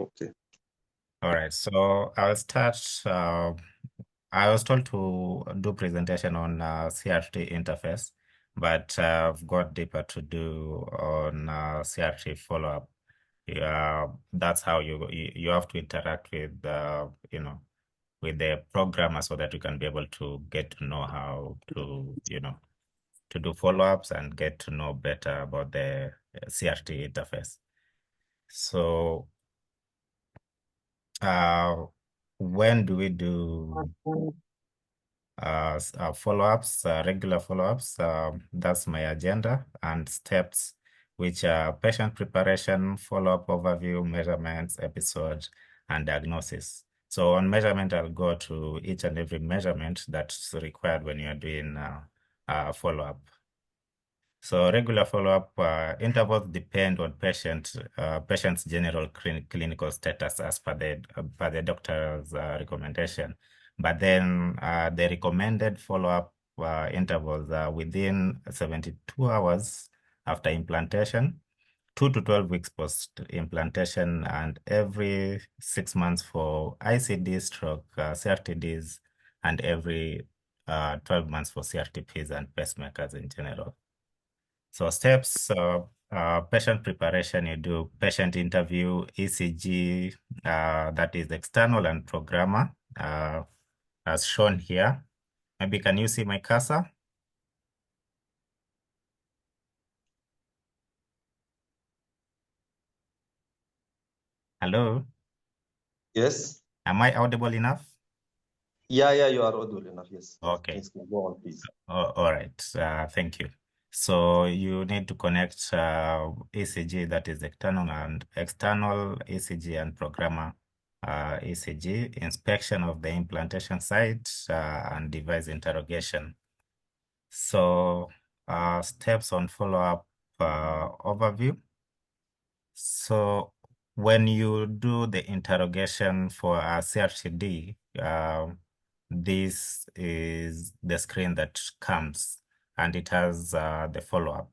Okay. All right, so I'll start. I was told to do presentation on CRT interface, but I've got deeper to do on CRT follow-up. Yeah, that's how you have to interact with with the programmer so that you can be able to get to know how to to do follow-ups and get to know better about the CRT interface. So uh, when do we do follow-ups, regular follow-ups? That's my agenda and steps, which are patient preparation, follow-up overview, measurements, episode, and diagnosis. So on measurement, I'll go to each and every measurement that's required when you're doing follow-up. So regular follow-up intervals depend on patient's general clinical status as per the doctor's recommendation. But then the recommended follow-up intervals are within 72 hours after implantation, 2 to 12 weeks post-implantation, and every 6 months for ICD stroke CRTDs, and every 12 months for CRTPs and pacemakers in general. So steps, patient preparation, you do patient interview, ECG, that is external and programmer, as shown here. Maybe can you see my cursor? Hello, Yes. am I audible enough? Yeah, you are audible enough. Yes. Okay, Yes, go on, please. all right, thank you. So you need to connect ECG, that is external ECG, and programmer ECG, inspection of the implantation site, and device interrogation. So steps on follow-up overview. So when you do the interrogation for a CRTD, this is the screen that comes, and it has the follow-up.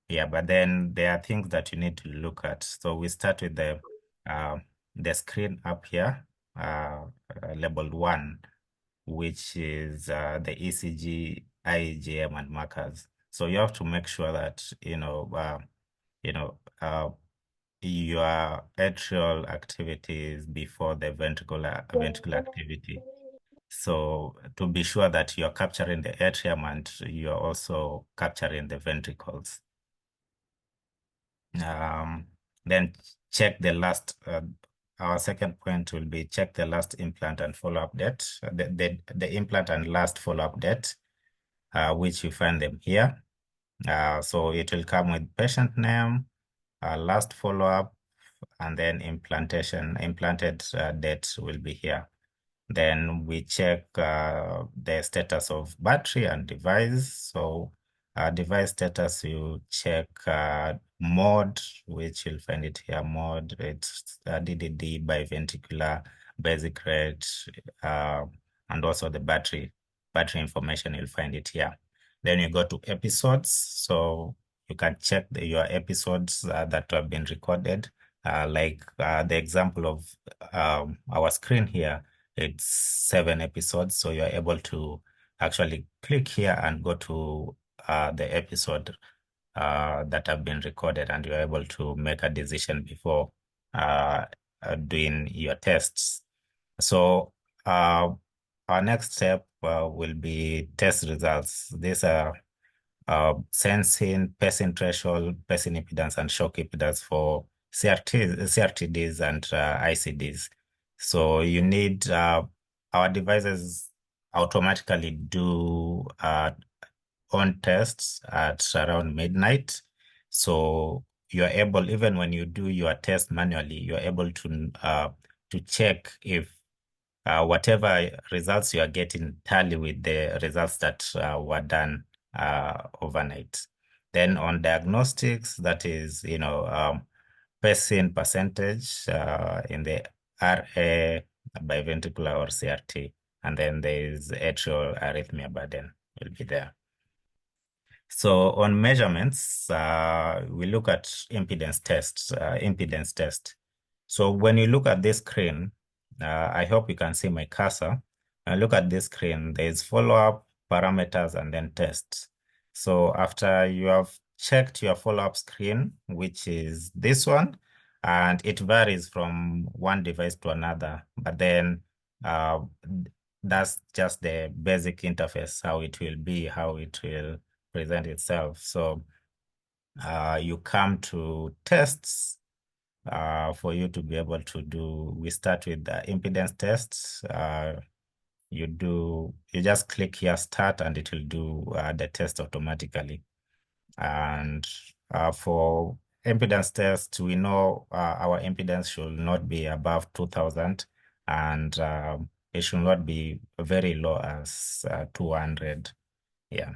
Yeah, but then there are things that you need to look at. So we start with the screen up here, labeled 1, which is the ECG, IEGM, and markers. So you have to make sure that you know your atrial activities before the ventricular activity. So to be sure that you're capturing the atrium and you're also capturing the ventricles. Then check the last, our second point will be check the last implant and follow-up date, the implant and last follow-up date, which you find them here. So it will come with patient name, last follow-up, and then implanted date will be here. Then we check the status of battery and device. So device status, you check mode, which you'll find it here, mode, it's DDD, biventricular, basic rate, and also the battery information, you'll find it here. Then you go to episodes. So you can check your episodes that have been recorded, like the example of our screen here. It's 7 episodes, so you're able to actually click here and go to the episode that have been recorded, and you're able to make a decision before doing your tests. So our next step will be test results. These are sensing, pacing threshold, pacing impedance, and shock impedance for CRTDs and ICDs. So you need our devices automatically do on tests at around midnight. So you're able, even when you do your test manually, you're able to check if whatever results you are getting tally with the results that were done overnight. Then on diagnostics, that is, pacing percentage in the RA, biventricular, or CRT. And then there is atrial arrhythmia burden will be there. So on measurements, we look at impedance test. So when you look at this screen, I hope you can see my cursor. Look at this screen, there's follow-up, parameters, and then tests. So after you have checked your follow-up screen, which is this one, and it varies from one device to another, but then that's just the basic interface, how it will be, how it will present itself. So you come to tests for you to be able to do. We start with the impedance tests. You just click here, start, and it will do the test automatically. And for impedance test, we know our impedance should not be above 2000, and it should not be very low as 200. Yeah.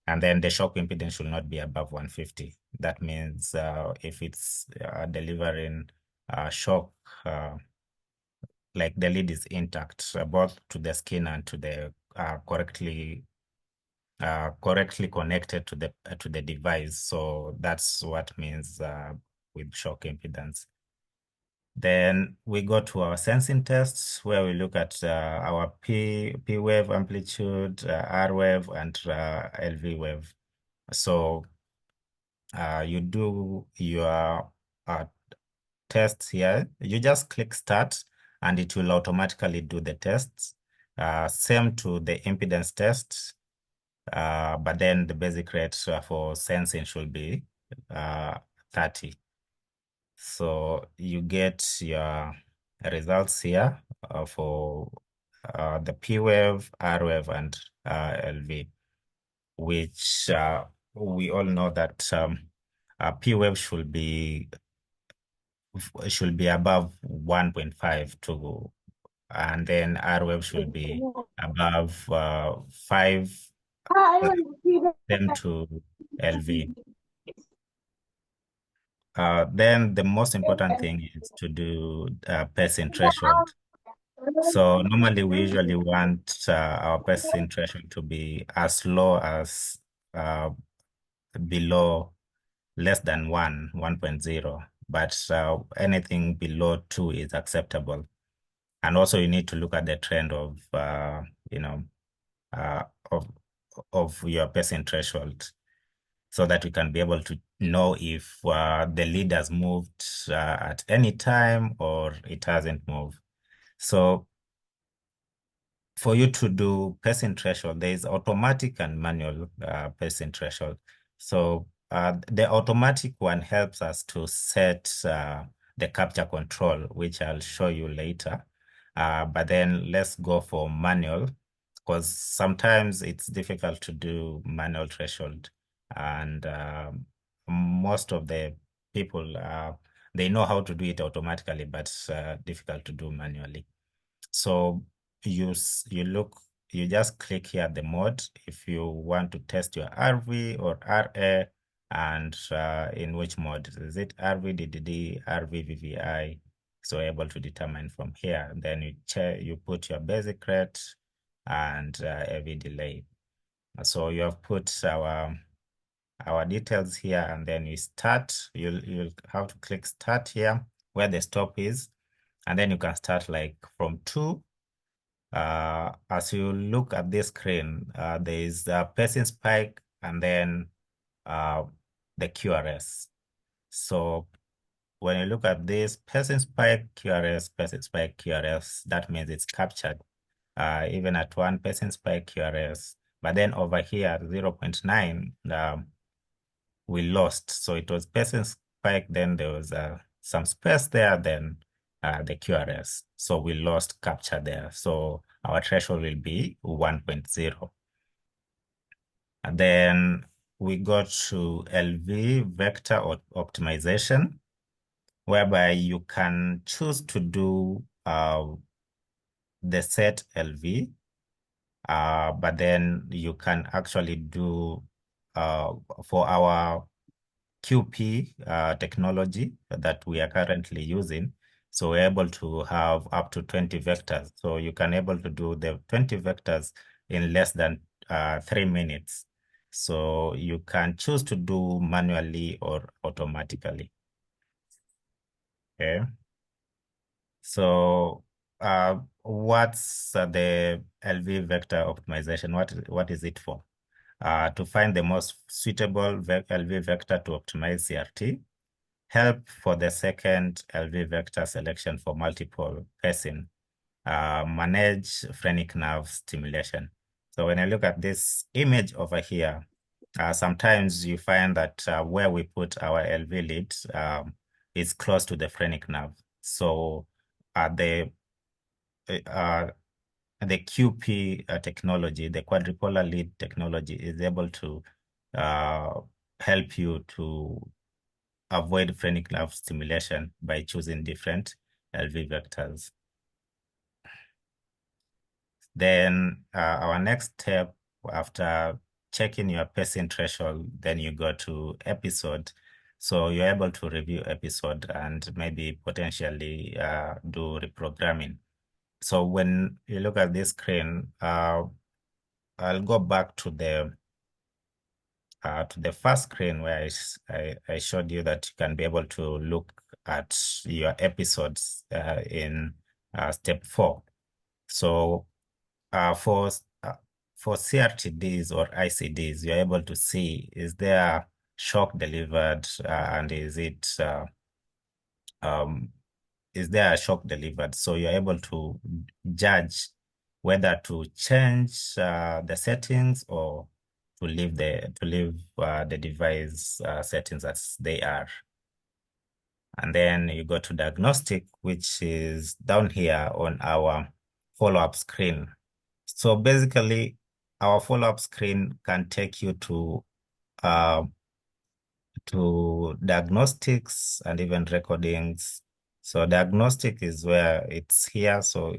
And then the shock impedance should not be above 150. That means if it's delivering shock, like the lead is intact, both to the skin and to the correctly connected to the device. So that's what means with shock impedance. Then we go to our sensing tests, where we look at our P wave amplitude, R wave, and LV wave. So you do your tests here. You just click start and it will automatically do the tests. Same to the impedance test, but then the basic rate for sensing should be 30. So you get your results here for the P wave, R wave, and LV, which we all know that P wave should be above 1.5 to, and then R wave should be above 5 to LV. Then the most important thing is to do pacing threshold. So normally we usually want our pacing threshold to be as low as below less than 1.0, but anything below 2 is acceptable. And also you need to look at the trend of, uh, of your pacing threshold, so that we can be able to know if the lead has moved at any time or it hasn't moved. So for you to do pacing threshold, there is automatic and manual pacing threshold. So the automatic one helps us to set the capture control, which I'll show you later. But then let's go for manual, because sometimes it's difficult to do manual threshold. And most of the people, they know how to do it automatically, but difficult to do manually. So you just click here the mode if you want to test your RV or RA, and in which mode. Is it RV DDD, RV VVI? So able to determine from here. And then you put your basic rate and AV delay. So you have put our details here, and then you start. You'll have to click start here where the stop is, and then you can start like from 2. As you look at this screen, there is a pacing spike and then the QRS. So when you look at this pacing spike, QRS, pacing spike, QRS, that means it's captured even at 1 pacing spike, QRS. But then over here at 0.9, we lost. So it was pacing spike, then there was some space there, then the QRS. So we lost capture there. So our threshold will be 1.0. And then we go to LV vector optimization, whereby you can choose to do the set LV, but then you can actually do for our QP technology that we are currently using. So we're able to have up to 20 vectors. So you can able to do the 20 vectors in less than 3 minutes. So you can choose to do manually or automatically. Okay. So what's the LV vector optimization? What is it for? To find the most suitable LV vector to optimize CRT, help for the second LV vector selection for multiple pacing, manage phrenic nerve stimulation. So when I look at this image over here, sometimes you find that where we put our LV lead is close to the phrenic nerve. So the QP technology, the quadripolar lead technology, is able to help you to avoid phrenic nerve stimulation by choosing different LV vectors. Then our next step after checking your pacing threshold, then you go to episode. So you're able to review episode and maybe potentially do reprogramming. So when you look at this screen, I'll go back to the first screen where I showed you that you can be able to look at your episodes in step 4. So for CRTDs or ICDs, you're able to see, is there shock delivered and is there a shock delivered? So you're able to judge whether to change the settings or to leave the device settings as they are. And then you go to diagnostic, which is down here on our follow-up screen. So basically, our follow-up screen can take you to diagnostics and even recordings. So diagnostic is where it's here. So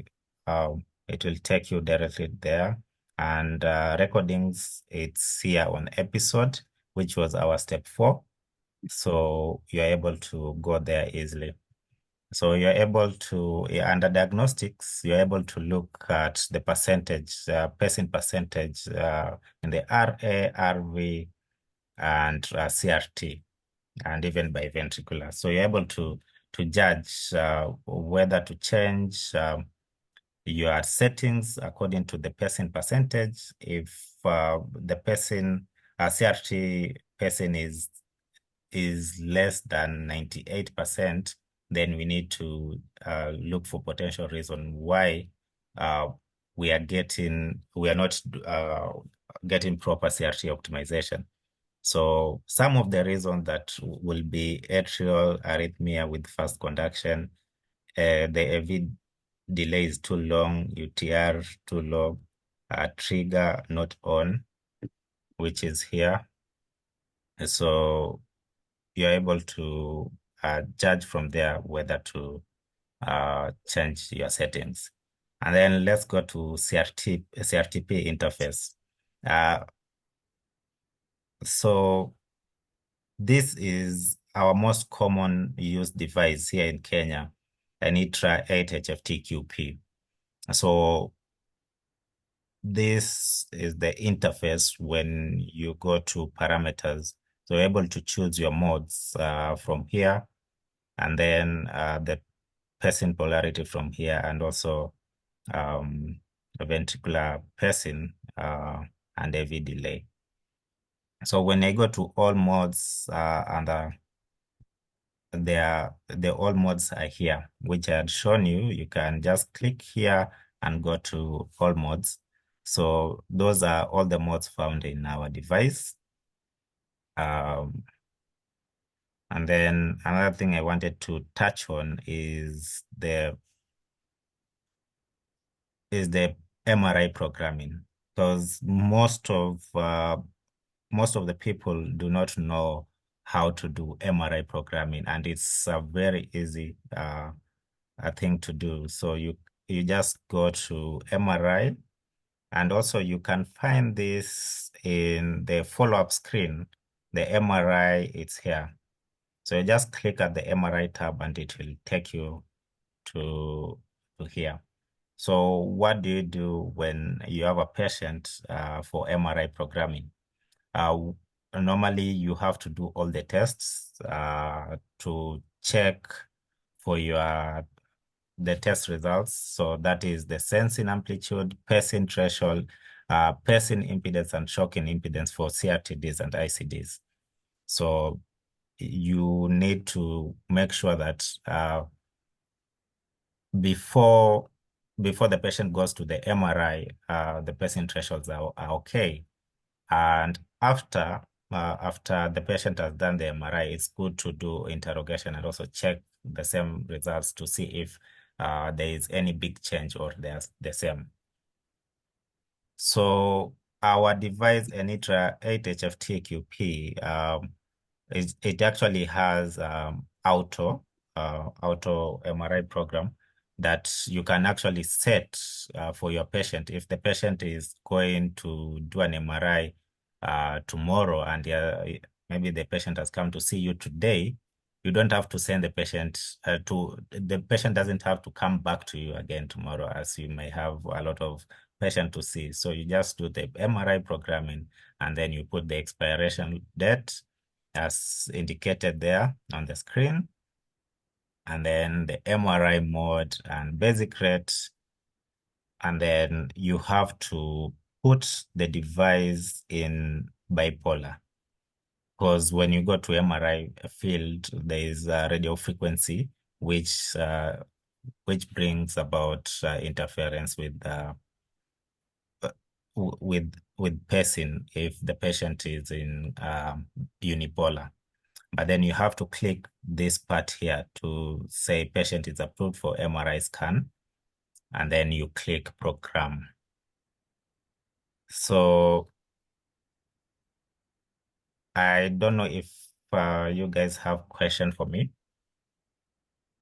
it will take you directly there. And recordings, it's here on episode, which was our step 4. So you're able to go there easily. So you're able to, under diagnostics, you're able to look at the percentage, pacing percentage in the RA, RV, and CRT, and even biventricular. So you're able to judge whether to change your settings according to the pacing percentage. If the pacing, CRT pacing is less than 98%, then we need to look for potential reason why we are not getting proper CRT optimization. So some of the reasons that will be atrial arrhythmia with fast conduction, the AV delay is too long, UTR too low, trigger not on, which is here. So you're able to judge from there whether to change your settings. And then let's go to CRTP interface. So this is our most common used device here in Kenya, an ITRA 8HFT-QP. So this is the interface when you go to parameters. So you're able to choose your modes from here, and then the pacing polarity from here, and also ventricular pacing and AV delay. So when I go to all modes and the all modes are here, which I had shown you, you can just click here and go to all modes. So those are all the modes found in our device. And then another thing I wanted to touch on is the MRI programming, because most of the people do not know how to do MRI programming, and it's a very easy thing to do. So you just go to MRI, and also you can find this in the follow-up screen. The MRI, it's here. So you just click at the MRI tab and it will take you to here. So what do you do when you have a patient for MRI programming? Normally, you have to do all the tests to check for your the test results. So that is the sensing amplitude, pacing threshold, pacing impedance, and shocking impedance for CRTDs and ICDs. So you need to make sure that before the patient goes to the MRI, the pacing thresholds are okay. And after the patient has done the MRI, it's good to do interrogation and also check the same results to see if there is any big change or they're the same. So our device, Enitra 8HFT-QP, it actually has auto MRI program that you can actually set for your patient. If the patient is going to do an MRI tomorrow and maybe the patient has come to see you today, you don't have to send the patient the patient doesn't have to come back to you again tomorrow, as you may have a lot of patient to see. So you just do the MRI programming and then you put the expiration date as indicated there on the screen, and then the MRI mode and basic rate. And then you have to put the device in bipolar, because when you go to MRI field, there is a radio frequency which brings about interference with pacing if the patient is in unipolar. But then you have to click this part here to say patient is approved for MRI scan, and then you click program. So I don't know if you guys have question for me.